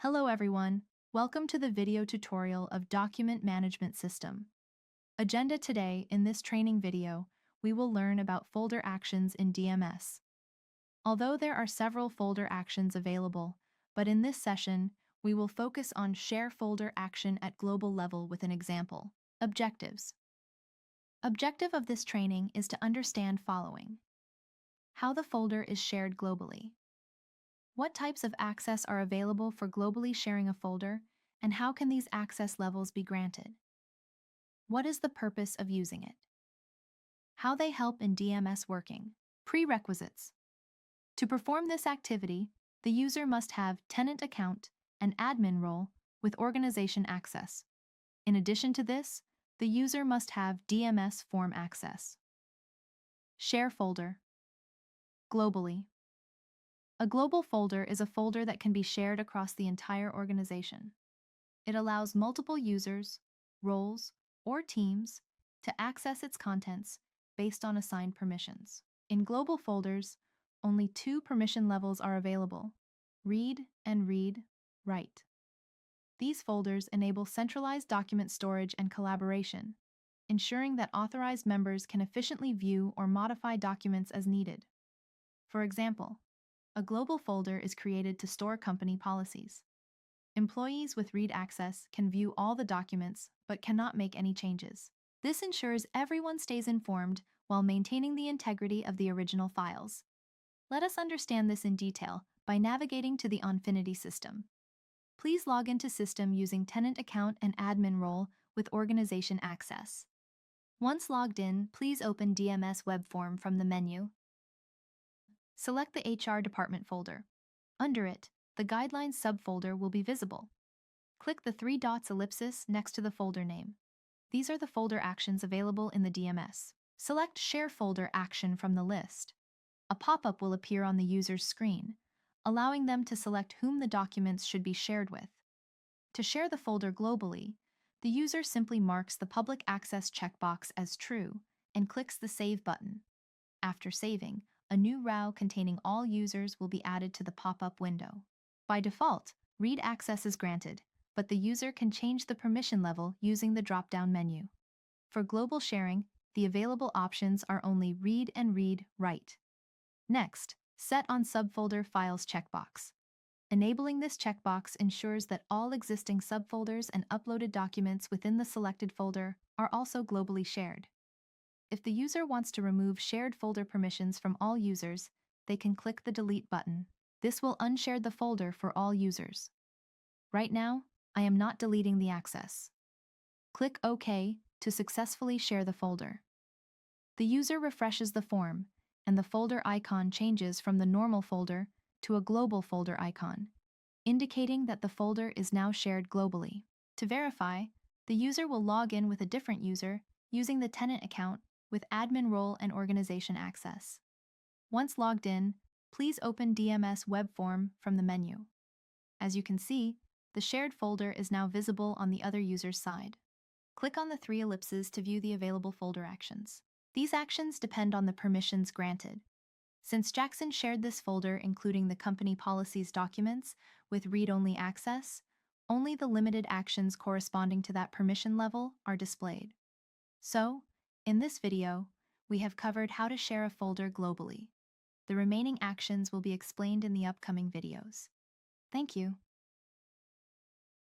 Hello everyone, welcome to the video tutorial of Document Management System. Agenda today, in this training video, we will learn about folder actions in DMS. Although there are several folder actions available, but in this session, we will focus on share folder action at global level with an example. Objectives. Objective of this training is to understand following. How the folder is shared globally. What types of access are available for globally sharing a folder, and how can these access levels be granted? What is the purpose of using it? How they help in DMS working. Prerequisites. To perform this activity, the user must have tenant account and admin role with organization access. In addition to this, the user must have DMS form access. Share folder. Globally. A global folder is a folder that can be shared across the entire organization. It allows multiple users, roles, or teams to access its contents based on assigned permissions. In global folders, only two permission levels are available: read and read-write. These folders enable centralized document storage and collaboration, ensuring that authorized members can efficiently view or modify documents as needed. For example, a global folder is created to store company policies. Employees with read access can view all the documents but cannot make any changes. This ensures everyone stays informed while maintaining the integrity of the original files. Let us understand this in detail by navigating to the Onfinity system. Please log into system using tenant account and admin role with organization access. Once logged in, please open DMS web form from the menu. Select the HR department folder. Under it, the Guidelines subfolder will be visible. Click the three dots ellipsis next to the folder name. These are the folder actions available in the DMS. Select Share Folder action from the list. A pop-up will appear on the user's screen, allowing them to select whom the documents should be shared with. To share the folder globally, the user simply marks the Public Access checkbox as true and clicks the Save button. After saving, a new row containing all users will be added to the pop-up window. By default, read access is granted, but the user can change the permission level using the drop-down menu. For global sharing, the available options are only read and read-write. Next, set on subfolder files checkbox. Enabling this checkbox ensures that all existing subfolders and uploaded documents within the selected folder are also globally shared. If the user wants to remove shared folder permissions from all users, they can click the Delete button. This will unshare the folder for all users. Right now, I am not deleting the access. Click OK to successfully share the folder. The user refreshes the form, and the folder icon changes from the normal folder to a global folder icon, indicating that the folder is now shared globally. To verify, the user will log in with a different user using the tenant account with admin role and organization access. Once logged in, please open DMS web form from the menu. As you can see, the shared folder is now visible on the other user's side. Click on the three ellipses to view the available folder actions. These actions depend on the permissions granted. Since Jackson shared this folder including the company policies documents with read-only access, only the limited actions corresponding to that permission level are displayed. So, in this video, we have covered how to share a folder globally. The remaining actions will be explained in the upcoming videos. Thank you.